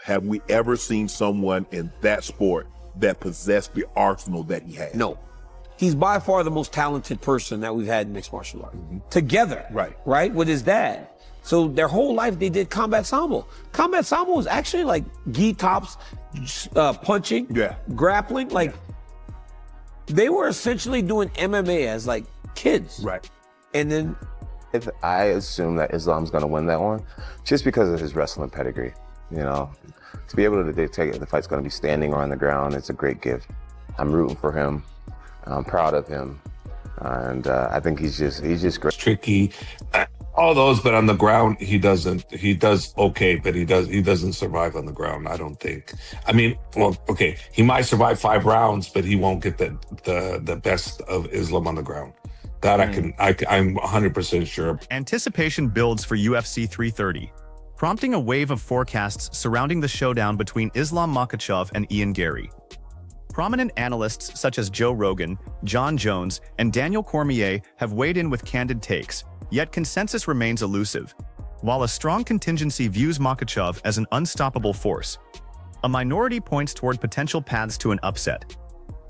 have we ever seen someone in that sport that possessed the arsenal that he had? No. He's by far the most talented person that we've had in mixed martial arts. Together. Right? With his dad. So their whole life they did combat sambo. Combat sambo was actually like gi tops, punching, grappling. Like they were essentially doing MMA as like kids. Right. And then I assume that Islam's gonna win that one just because of his wrestling pedigree. You know, to be able to dictate if the fight's gonna be standing or on the ground, it's a great gift. I'm rooting for him. I'm proud of him. And I think he's just great. It's tricky. All those, but on the ground, he does okay, but he doesn't survive on the ground, I don't think. I mean, well, okay, he might survive 5 rounds, but he won't get the best of Islam on the ground. That I'm 100% sure. Anticipation builds for UFC 330, prompting a wave of forecasts surrounding the showdown between Islam Makhachev and Ian Garry. Prominent analysts such as Joe Rogan, Jon Jones, and Daniel Cormier have weighed in with candid takes, yet consensus remains elusive. While a strong contingency views Makhachev as an unstoppable force, a minority points toward potential paths to an upset.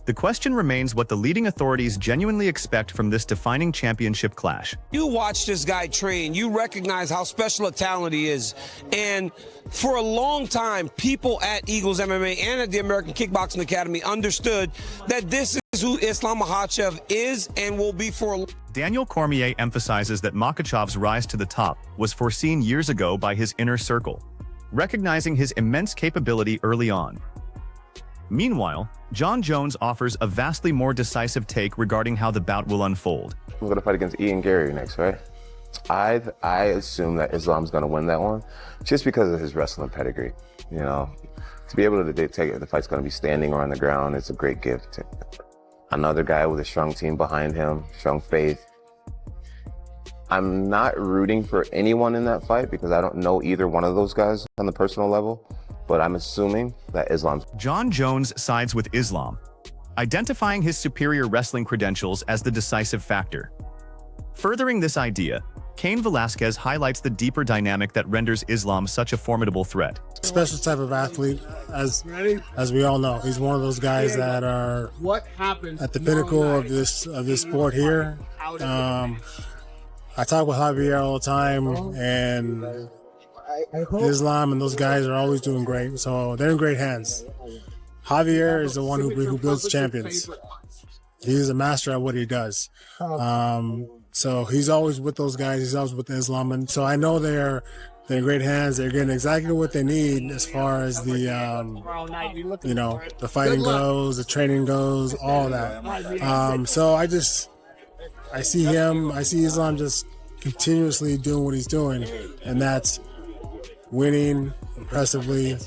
The question remains what the leading authorities genuinely expect from this defining championship clash. you watch this guy train, you recognize how special a talent he is. And for a long time, people at Eagles MMA and at the American Kickboxing Academy understood that this is who Islam Makhachev is and will be for. Daniel Cormier emphasizes that Makhachev's rise to the top was foreseen years ago by his inner circle, recognizing his immense capability early on. Meanwhile, Jon Jones offers a vastly more decisive take regarding how the bout will unfold. We're gonna fight against Ian Garry next, right? I assume that Islam's gonna win that one just because of his wrestling pedigree. You know, to be able to dictate if the fight's gonna be standing or on the ground, it's a great gift. Another guy with a strong team behind him, strong faith. I'm not rooting for anyone in that fight because I don't know either one of those guys on the personal level, but I'm assuming that Islam's. Jon Jones sides with Islam, identifying his superior wrestling credentials as the decisive factor. Furthering this idea, Cain Velasquez highlights the deeper dynamic that renders Islam such a formidable threat. Special type of athlete, as we all know. He's one of those guys that are at the pinnacle of this sport here. I talk with Javier all the time, and Islam and those guys are always doing great. So they're in great hands. Javier is the one who builds champions. He's a master at what he does. So he's always with those guys. He's always with Islam, and so I know they're in great hands. They're getting exactly what they need as far as the the fighting goes, the training goes, all that. So I see Islam just continuously doing what he's doing, and that's winning impressively.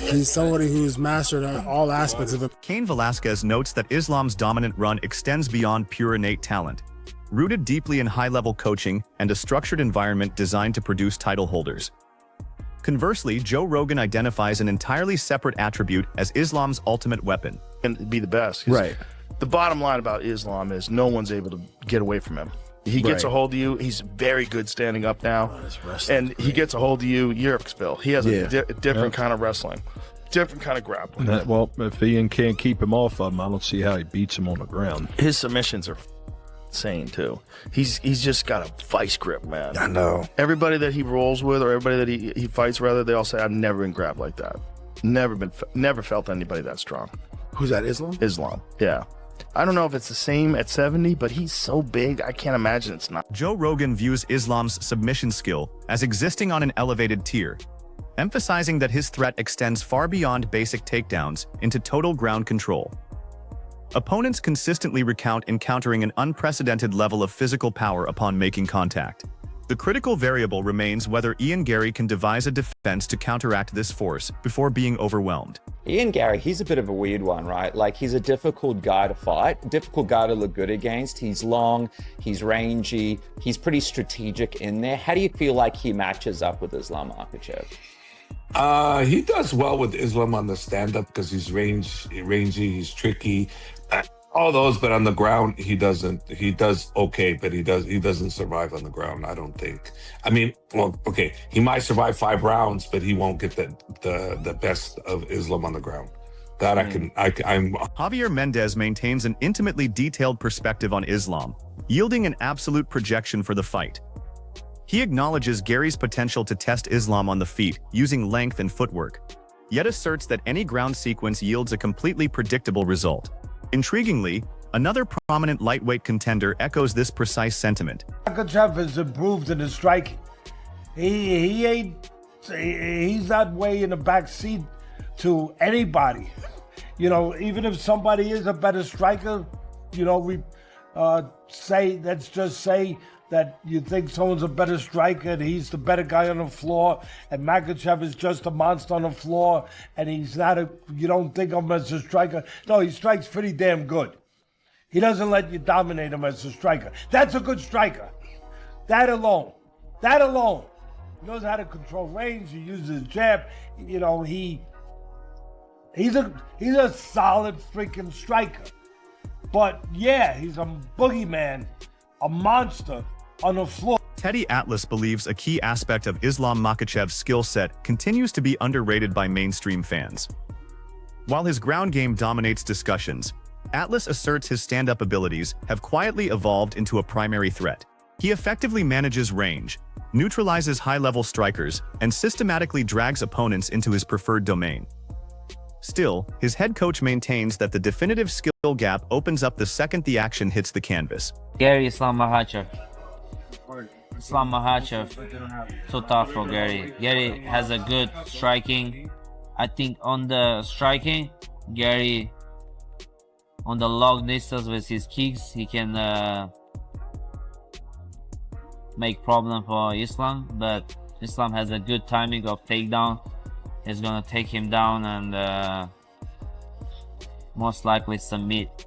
He's somebody who's mastered all aspects of it. Cain Velasquez notes that Islam's dominant run extends beyond pure innate talent, rooted deeply in high-level coaching and a structured environment designed to produce title holders. Conversely, Joe Rogan identifies an entirely separate attribute as Islam's ultimate weapon. And be the best. Right. The bottom line about Islam is no one's able to get away from him. He gets a hold of you. He's very good standing up now. And he gets a hold of you, you're expelled. He has a different kind of wrestling, different kind of grappling. Well, if Ian can't keep him off of him, I don't see how he beats him on the ground. His submissions are insane, too. He's just got a vice grip, man. I know. Everybody that he rolls with, or everybody that he fights, rather, they all say, I've never been grabbed like that. Never felt anybody that strong. Who's that, Islam? Islam, yeah. I don't know if it's the same at 70, but he's so big, I can't imagine it's not. Joe Rogan views Islam's submission skill as existing on an elevated tier, emphasizing that his threat extends far beyond basic takedowns into total ground control. Opponents consistently recount encountering an unprecedented level of physical power upon making contact. The critical variable remains whether Ian Garry can devise a defense to counteract this force before being overwhelmed. Ian Garry, he's a bit of a weird one, right? Like, he's a difficult guy to fight, difficult guy to look good against. He's long, he's rangy, he's pretty strategic in there. How do you feel like he matches up with Islam Makhachev? He does well with Islam on the stand-up because he's rangy, he's tricky. all those, but on the ground, he doesn't. He does okay, but he doesn't survive on the ground, I don't think. I mean, well, okay, he might survive 5 rounds, but he won't get the best of Islam on the ground. That I'm. Javier Mendez maintains an intimately detailed perspective on Islam, yielding an absolute projection for the fight. He acknowledges Garry's potential to test Islam on the feet using length and footwork, yet asserts that any ground sequence yields a completely predictable result. Intriguingly, another prominent lightweight contender echoes this precise sentiment. Makhachev has improved in his striking. He's not way in the back seat to anybody. You know, even if somebody is a better striker, you know, let's just say that you think someone's a better striker and he's the better guy on the floor, and Makhachev is just a monster on the floor, and he's not you don't think of him as a striker. No, he strikes pretty damn good. He doesn't let you dominate him as a striker. That's a good striker. That alone. He knows how to control range. He uses his jab. You know, he's a solid freaking striker. But yeah, he's a boogeyman, a monster on the floor. Teddy Atlas believes a key aspect of Islam Makhachev's skill set continues to be underrated by mainstream fans. While his ground game dominates discussions, Atlas asserts his stand-up abilities have quietly evolved into a primary threat. He effectively manages range, neutralizes high-level strikers, and systematically drags opponents into his preferred domain. Still, his head coach maintains that the definitive skill gap opens up the second the action hits the canvas. Garry, Islam Makhachev. Islam Makhachev, too tough for Garry. Garry has a good striking. I think on the striking, Garry, on the long distance with his kicks, he can make problem for Islam, but Islam has a good timing of takedown. He's gonna take him down and most likely submit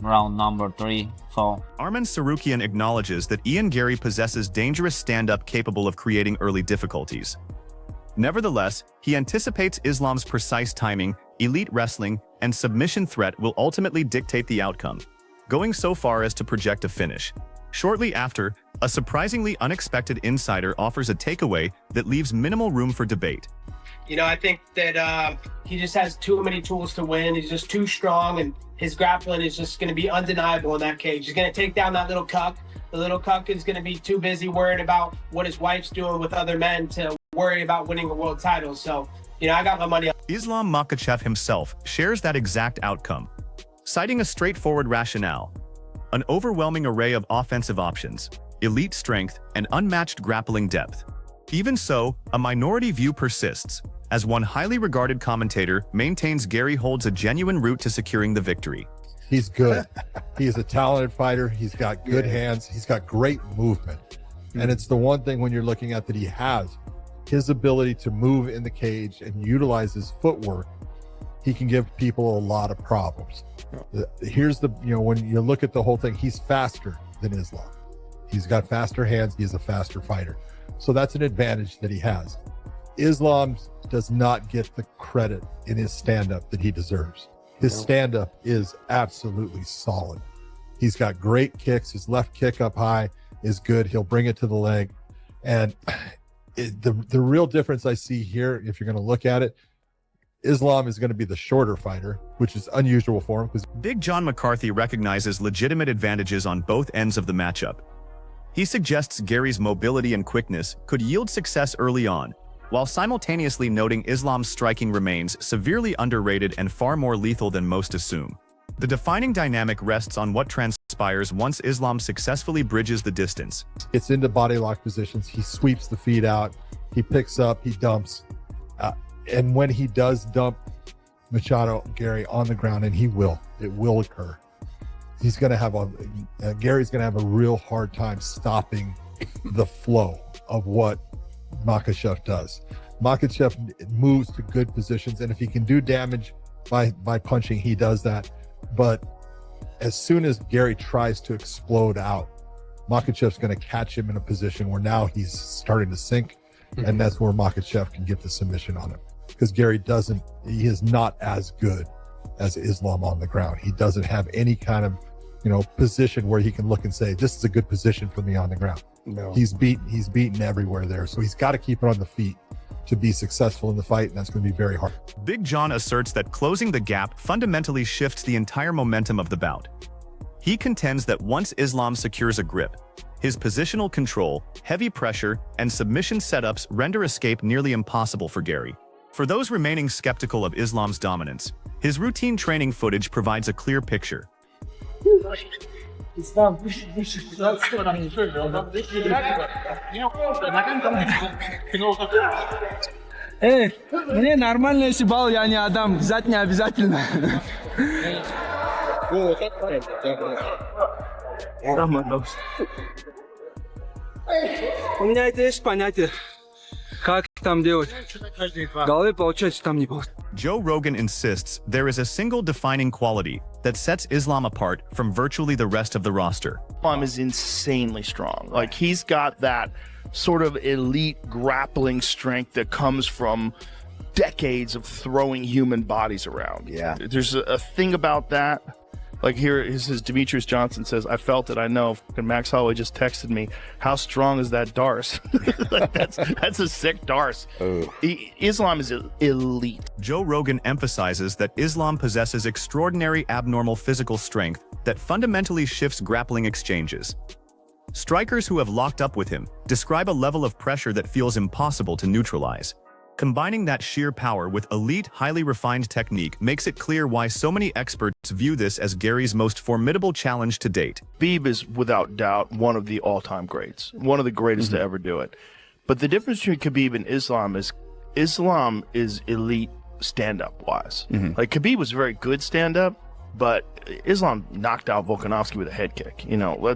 round number 3, 4. Arman Sarukian acknowledges that Ian Garry possesses dangerous stand-up capable of creating early difficulties. Nevertheless, he anticipates Islam's precise timing, elite wrestling, and submission threat will ultimately dictate the outcome, going so far as to project a finish. Shortly after, a surprisingly unexpected insider offers a takeaway that leaves minimal room for debate. You know, I think that he just has too many tools to win. He's just too strong, and his grappling is just going to be undeniable in that cage. He's going to take down that little cuck. The little cuck is going to be too busy worried about what his wife's doing with other men to worry about winning a world title. So, you know, I got my money on Islam Makhachev himself shares that exact outcome, citing a straightforward rationale: an overwhelming array of offensive options, elite strength, and unmatched grappling depth. Even so, a minority view persists, as one highly regarded commentator maintains Garry holds a genuine route to securing the victory. He's good. He's a talented fighter. He's got good hands. He's got great movement. And it's the one thing when you're looking at that he has, his ability to move in the cage and utilize his footwork, he can give people a lot of problems. Here's the, you know, when you look at the whole thing, he's faster than Islam. He's got faster hands. He's a faster fighter. So that's an advantage that he has. Islam does not get the credit in his stand-up that he deserves. His stand-up is absolutely solid. He's got great kicks. His left kick up high is good. He'll bring it to the leg. And the real difference I see here, if you're going to look at it, Islam is going to be the shorter fighter, which is unusual for him. Because Big John McCarthy recognizes legitimate advantages on both ends of the matchup. He suggests Garry's mobility and quickness could yield success early on, while simultaneously noting Islam's striking remains severely underrated and far more lethal than most assume. The defining dynamic rests on what transpires once Islam successfully bridges the distance. Gets into body lock positions, he sweeps the feet out, he picks up, he dumps. And when he does dump Machado Garry on the ground, and it will occur, he's going to have Gary's going to have a real hard time stopping the flow of what Makhachev does. Makhachev moves to good positions, and if he can do damage by punching, he does that. But as soon as Garry tries to explode out, Makhachev's going to catch him in a position where now he's starting to sink, and that's where Makhachev can get the submission on him. Because Garry he is not as good as Islam on the ground. He doesn't have any kind of, position where he can look and say, this is a good position for me on the ground. No. He's beaten everywhere there. So he's got to keep it on the feet to be successful in the fight, and that's going to be very hard. Big John asserts that closing the gap fundamentally shifts the entire momentum of the bout. He contends that once Islam secures a grip, his positional control, heavy pressure, and submission setups render escape nearly impossible for Garry. For those remaining skeptical of Islam's dominance, his routine training footage provides a clear picture. Мне нормально, если бал я не отдам, взять не обязательно. У меня это есть понятие, как там делать. В голове получается, там не получается. Joe Rogan insists there is a single defining quality that sets Islam apart from virtually the rest of the roster. Islam is insanely strong. Like, he's got that sort of elite grappling strength that comes from decades of throwing human bodies around. Yeah. There's a thing about that. Like, here is Demetrius Johnson says, I felt it, I know. And Max Holloway just texted me, how strong is that Darce? Like, that's a sick Darce. Islam is elite. Joe Rogan emphasizes that Islam possesses extraordinary abnormal physical strength that fundamentally shifts grappling exchanges. Strikers who have locked up with him describe a level of pressure that feels impossible to neutralize. Combining that sheer power with elite, highly refined technique makes it clear why so many experts view this as Garry's most formidable challenge to date. Khabib is without doubt one of the all-time greats, one of the greatest to ever do it. But the difference between Khabib and Islam is elite stand-up wise. Like, Khabib was very good stand-up, but Islam knocked out Volkanovski with a head kick.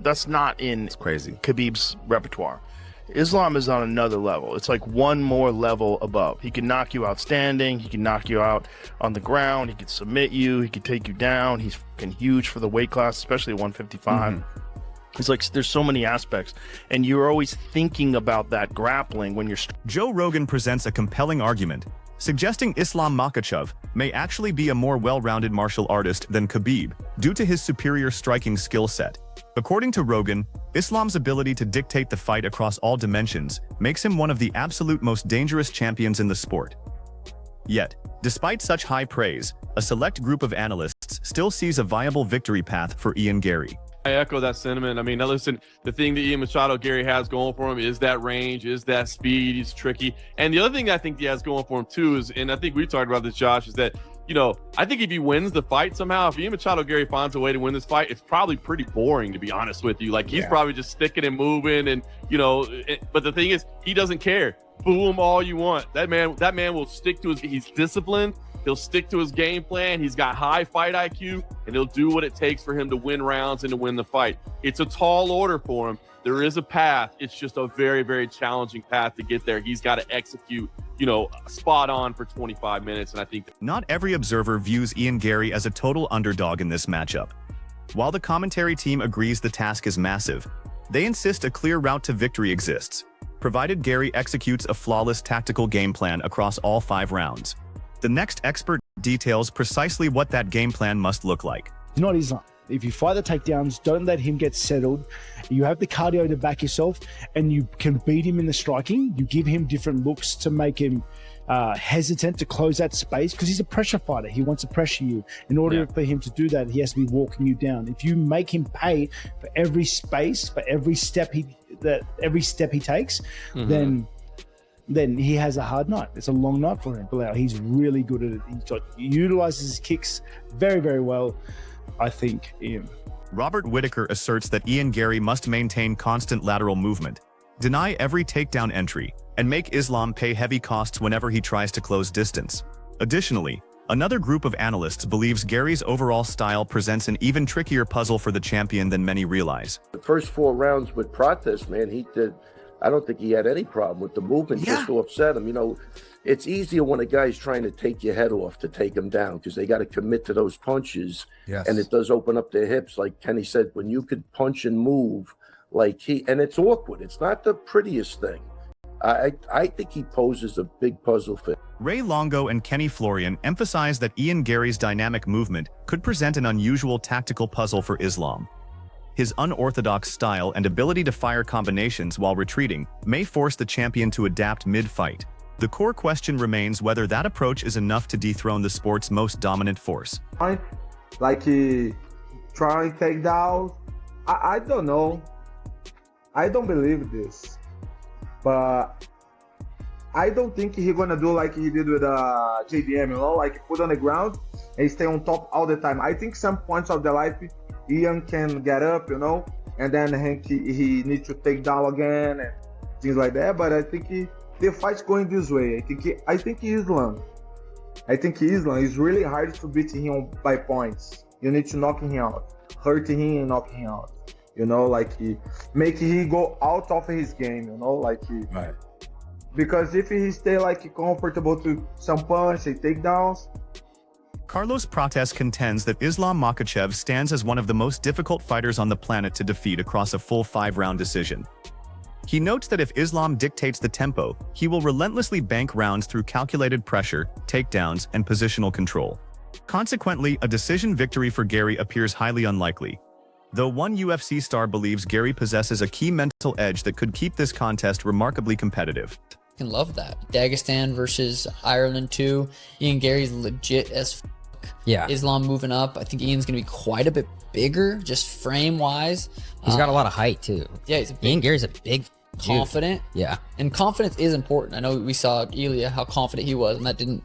That's not in Khabib's repertoire. Islam is on another level. It's like one more level above. He can knock you out standing. He can knock you out on the ground. He can submit you. He can take you down. He's fucking huge for the weight class, especially 155. It's like there's so many aspects, and you're always thinking about that grappling when you're... Joe Rogan presents a compelling argument, suggesting Islam Makhachev may actually be a more well-rounded martial artist than Khabib due to his superior striking skill set. According to Rogan, Islam's ability to dictate the fight across all dimensions makes him one of the absolute most dangerous champions in the sport. Yet, despite such high praise, a select group of analysts still sees a viable victory path for Ian Garry. I echo that sentiment. I mean, now listen, the thing that Ian Machado Garry has going for him is that range, is that speed. He's tricky. And the other thing I think he has going for him too is, and I think we talked about this, Josh, is that, I think if he wins the fight somehow, if Ian Machado Garry finds a way to win this fight, it's probably pretty boring, to be honest with you. Like, he's probably just sticking and moving, and but the thing is, he doesn't care. Boo him all you want. That man will stick to he's disciplined. He'll stick to his game plan. He's got high fight IQ, and he'll do what it takes for him to win rounds and to win the fight. It's a tall order for him. There is a path. It's just a very, very challenging path to get there. He's got to execute, spot on for 25 minutes. And I think not every observer views Ian Garry as a total underdog in this matchup. While the commentary team agrees the task is massive, they insist a clear route to victory exists, provided Garry executes a flawless tactical game plan across all 5 rounds. The next expert details precisely what that game plan must look like. Not Islam. If you fight the takedowns, don't let him get settled. You have the cardio to back yourself, and you can beat him in the striking. You give him different looks to make him hesitant to close that space, because he's a pressure fighter. He wants to pressure you. In order for him to do that, he has to be walking you down. If you make him pay for every space, for every step he takes, then he has a hard night. It's a long night for him. Bilal, he's really good at it. He utilizes his kicks very, very well, I think, Ian. Robert Whitaker asserts that Ian Garry must maintain constant lateral movement, deny every takedown entry, and make Islam pay heavy costs whenever he tries to close distance. Additionally, another group of analysts believes Garry's overall style presents an even trickier puzzle for the champion than many realize. The first 4 rounds with Prates, man, I don't think he had any problem with the movement, just to upset him. It's easier when a guy's trying to take your head off to take him down, because they got to commit to those punches, and it does open up their hips. Like Kenny said, when you could punch and move and it's awkward. It's not the prettiest thing. I think he poses a big puzzle for him. Ray Longo and Kenny Florian emphasize that Ian Garry's dynamic movement could present an unusual tactical puzzle for Islam. His unorthodox style and ability to fire combinations while retreating may force the champion to adapt mid-fight. The core question remains whether that approach is enough to dethrone the sport's most dominant force. Like trying takedowns, I don't know. I don't believe this, but I don't think he's gonna do like he did with JDM, you know, like put on the ground and stay on top all the time. I think some points of the life, Ian can get up, you know, and then he needs to take down again and things like that. But I think the fight's going this way. I think Islam. It's really hard to beat him by points. You need to knock him out, hurt him and knock him out. You know, like make he go out of his game. You know, like right. Because if he stay like comfortable to some punch and takedowns. Carlos Prates contends that Islam Makhachev stands as one of the most difficult fighters on the planet to defeat across a full 5-round decision. He notes that if Islam dictates the tempo, he will relentlessly bank rounds through calculated pressure, takedowns, and positional control. Consequently, a decision victory for Garry appears highly unlikely. Though one UFC star believes Garry possesses a key mental edge that could keep this contest remarkably competitive. I love that. Dagestan versus Ireland 2. Ian Garry's legit as f***. Yeah. Islam moving up. I think Ian's going to be quite a bit bigger, just frame-wise. He's got a lot of height, too. Yeah, he's Ian Garry's a big confident. Dude. Yeah. And confidence is important. I know we saw Ilya, how confident he was, and that didn't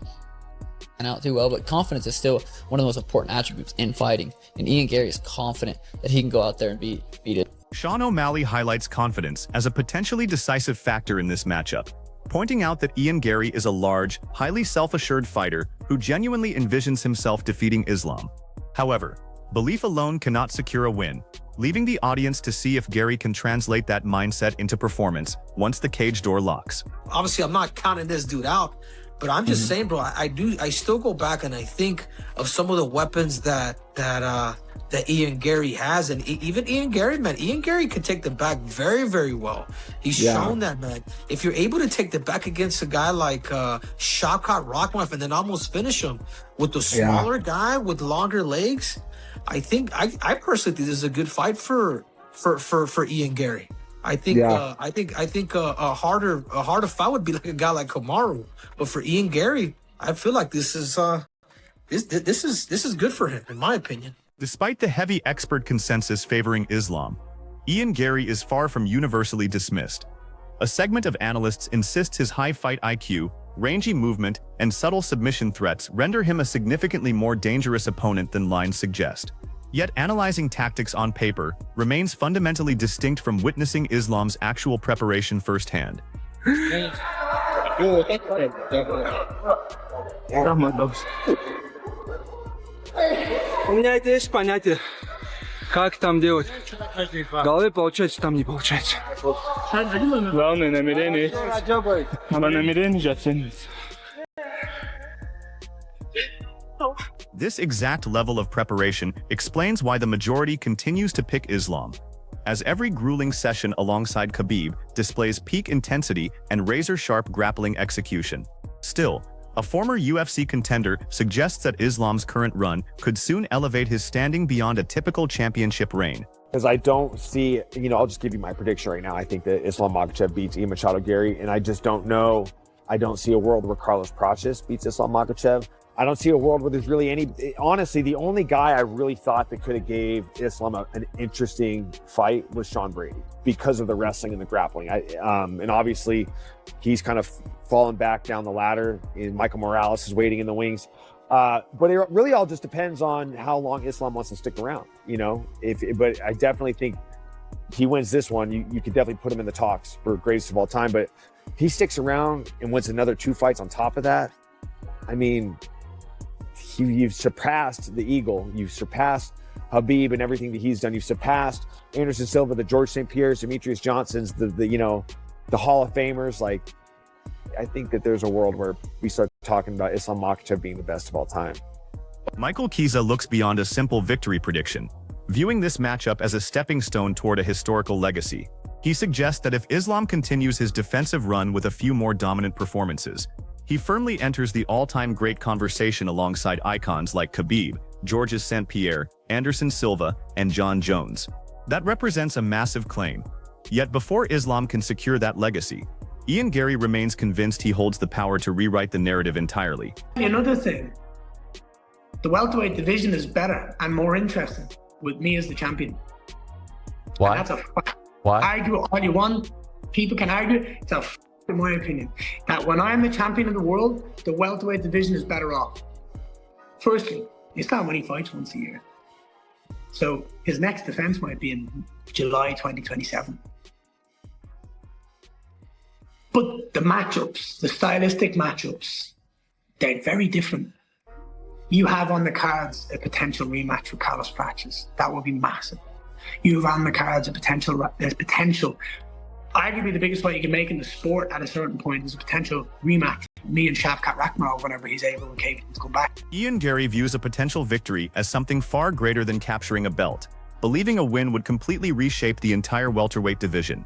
pan out too well, but confidence is still one of the most important attributes in fighting. And Ian Garry is confident that he can go out there and beat it. Sean O'Malley highlights confidence as a potentially decisive factor in this matchup, pointing out that Ian Garry is a large, highly self-assured fighter who genuinely envisions himself defeating Islam. However, belief alone cannot secure a win, leaving the audience to see if Garry can translate that mindset into performance once the cage door locks. Obviously, I'm not counting this dude out, but I'm just saying, bro, I still go back and I think of some of the weapons that Ian Garry has, and even Ian Garry, man. Ian Garry can take the back very, very well. He's shown that, man. If you're able to take the back against a guy like Shavkat Rakhmonov and then almost finish him with the smaller guy with longer legs, I personally think this is a good fight for Ian Garry. I think a harder fight would be like a guy like Kamaru, but for Ian Garry, I feel like this is good for him, in my opinion. Despite the heavy expert consensus favoring Islam, Ian Garry is far from universally dismissed. A segment of analysts insists his high fight IQ, rangy movement, and subtle submission threats render him a significantly more dangerous opponent than lines suggest. Yet analyzing tactics on paper remains fundamentally distinct from witnessing Islam's actual preparation firsthand. У меня это есть понятие, как там делать. В голове получается, там не получается. Главное намерение. А намерение же оценивается. This exact level of preparation explains why the majority continues to pick Islam, as every grueling session alongside Khabib displays peak intensity and razor-sharp grappling execution. Still, a former UFC contender suggests that Islam's current run could soon elevate his standing beyond a typical championship reign. Because I don't see, I'll just give you my prediction right now. I think that Islam Makhachev beats Ian Garry, and I just don't know. I don't see a world where Carlos Prates beats Islam Makhachev. I don't see a world where there's really any, honestly, the only guy I really thought that could have gave Islam an interesting fight was Sean Brady because of the wrestling and the grappling. And obviously he's kind of fallen back down the ladder, and Michael Morales is waiting in the wings. But it really all just depends on how long Islam wants to stick around, but I definitely think he wins this one. You could definitely put him in the talks for greatest of all time, but he sticks around and wins another 2 fights on top of that. I mean, you've surpassed the Eagle. You've surpassed Khabib and everything that he's done. You've surpassed Anderson Silva, the George St. Pierre's, Demetrius Johnson's, the Hall of Famers. Like, I think that there's a world where we start talking about Islam Makhachev being the best of all time. Michael Chiesa looks beyond a simple victory prediction, viewing this matchup as a stepping stone toward a historical legacy. He suggests that if Islam continues his defensive run with a few more dominant performances, he firmly enters the all-time great conversation alongside icons like Khabib, Georges St. Pierre, Anderson Silva, and Jon Jones. That represents a massive claim. Yet before Islam can secure that legacy, Ian Garry remains convinced he holds the power to rewrite the narrative entirely. Another thing, the welterweight division is better and more interesting with me as the champion. Why? And that's a fact. Why? Argue all you want. People can argue. It's a fact, in my opinion, that when I'm the champion of the world, the welterweight division is better off. Firstly, Islam only fights once a year. So his next defense might be in July 2027. But the matchups, the stylistic matchups, they're very different. You have on the cards a potential rematch with Carlos Prates. That would be massive. You have on the cards a potential, arguably the biggest fight you can make in the sport at a certain point is a potential rematch. Me and Shavkat Rakhmonov whenever he's able and capable to come back. Ian Garry views a potential victory as something far greater than capturing a belt, believing a win would completely reshape the entire welterweight division.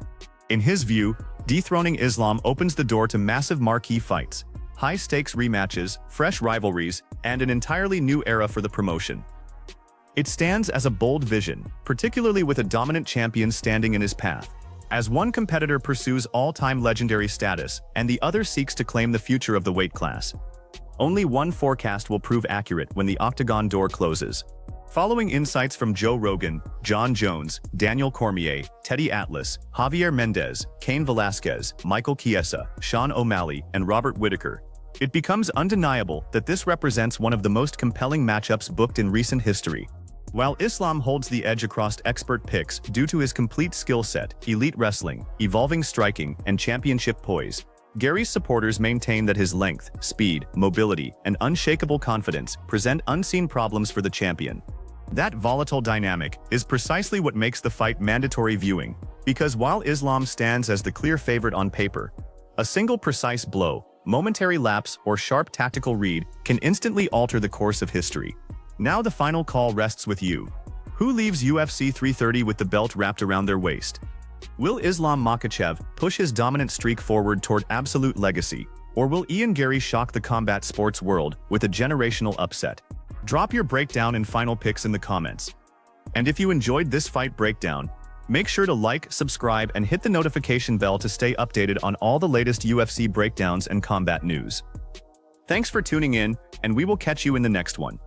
In his view, dethroning Islam opens the door to massive marquee fights, high-stakes rematches, fresh rivalries, and an entirely new era for the promotion. It stands as a bold vision, particularly with a dominant champion standing in his path, as one competitor pursues all-time legendary status and the other seeks to claim the future of the weight class. Only one forecast will prove accurate when the octagon door closes. Following insights from Joe Rogan, Jon Jones, Daniel Cormier, Teddy Atlas, Javier Mendez, Cain Velasquez, Michael Chiesa, Sean O'Malley, and Robert Whittaker, it becomes undeniable that this represents one of the most compelling matchups booked in recent history. While Islam holds the edge across expert picks due to his complete skill set, elite wrestling, evolving striking, and championship poise, Garry's supporters maintain that his length, speed, mobility, and unshakable confidence present unseen problems for the champion. That volatile dynamic is precisely what makes the fight mandatory viewing, because while Islam stands as the clear favorite on paper, a single precise blow, momentary lapse, or sharp tactical read can instantly alter the course of history. Now the final call rests with you. Who leaves UFC 330 with the belt wrapped around their waist? Will Islam Makhachev push his dominant streak forward toward absolute legacy, or will Ian Garry shock the combat sports world with a generational upset? Drop your breakdown and final picks in the comments. And if you enjoyed this fight breakdown, make sure to like, subscribe, and hit the notification bell to stay updated on all the latest UFC breakdowns and combat news. Thanks for tuning in, and we will catch you in the next one.